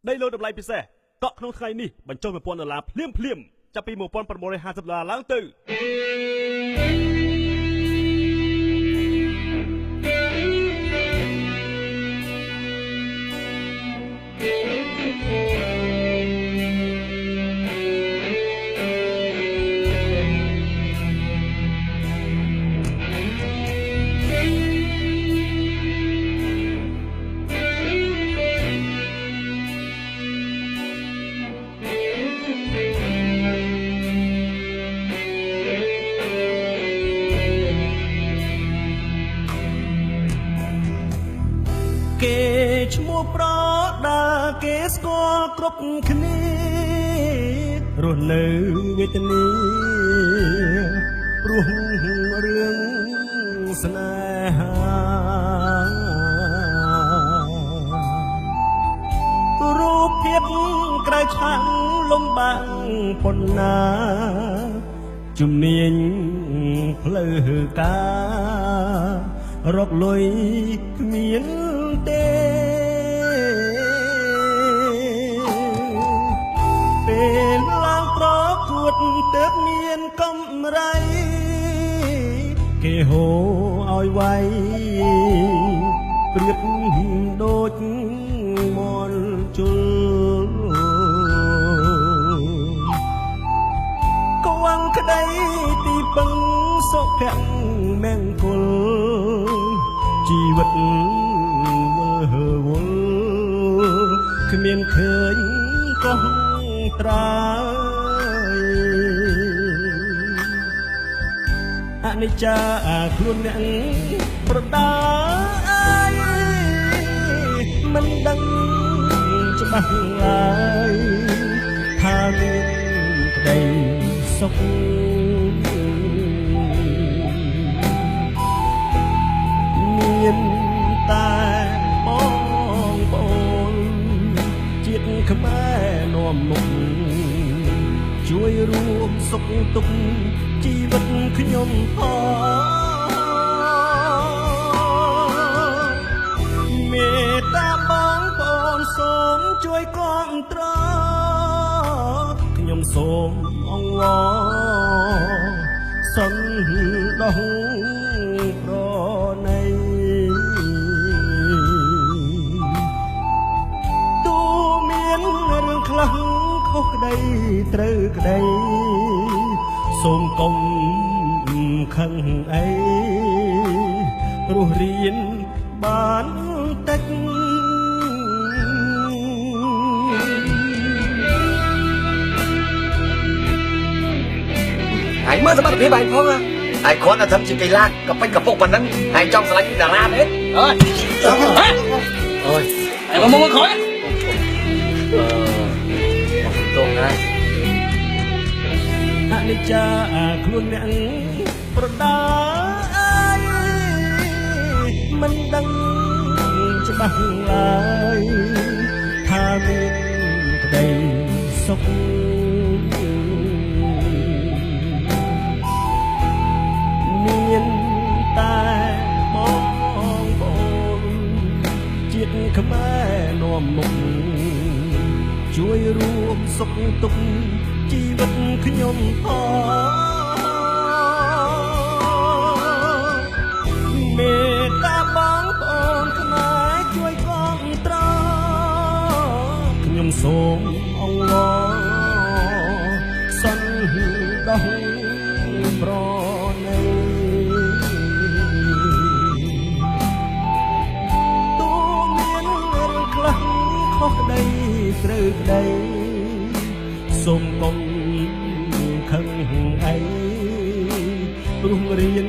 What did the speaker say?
ได้លើតម្លៃពិសេសកក់ក្នុងថ្ងៃនេះបញ្ចុះ$1000ភ្លាមចាប់ពី$1950ឡើងទៅគេឈ្មោះប្រដាគេស្គាល់គ្រប់គ្នារស់នៅវេទនាព្រោះរឿងស្នេហារូបភាពក្រៅឆាំងលំបាំងប៉ុណ្ណាជំនាញផ្លូវការរកលុយគ្មានទេពេលឡើងប្រកួតទើបមានកម្រៃគេហៅឲ្យវាយប្រៀបដូចមន់ជុលកវាំងក្តីទីពឹងសុភ័ក្រមង្គលជីវិតវើវល់គ្មានឃើញកោះត្រើយអនិច្ចាខ្លួនអ្នកប្រដាមិនដឹងច្បាស់ឡើយថាមានក្តីសុខមានតែបងប្អូនជាតិខ្មែរនាំមុខជួយរួមសុខទុក្ខជីវិតខ្ញុំមេត្តាបងប្អូនសូមជួយគាំទ្រខ្ញុំសូមអង្វរសន្តោសប្រណីទូមានរឿងខ្លះខុសក្តីត្រូវក្តីសូមកុំខឹងអីរស់រៀនបានតិចហើយមើលសមត្ថភាពហើយផងហើយគ្រាន់តែធ្វើជាកីឡាកពេញកពុកប៉ុណ្ណឹងហើយចង់ឆ្លាញ់តារាទេអើយអូយហើយមកក្រោយមកទងណាអនិច្ចាខ្លួនអ្នកប្រដាមិនដឹងច្បាស់ឡើយថាមានក្តីសុខមានតែបងប្អូនជាតិខ្មែរនាំមុខជួយរួមសុខទុក្ខជីវិតខ្ញុំមេត្តាបងប្អូនខ្មែរជួយគាំទ្រខ្ញុំសូមអង្វរសន្តោសប្រណីទូមានរឿងខ្លះខុសក្តីត្រូវក្តីសូមកុំខឹងអីព្រោះរៀន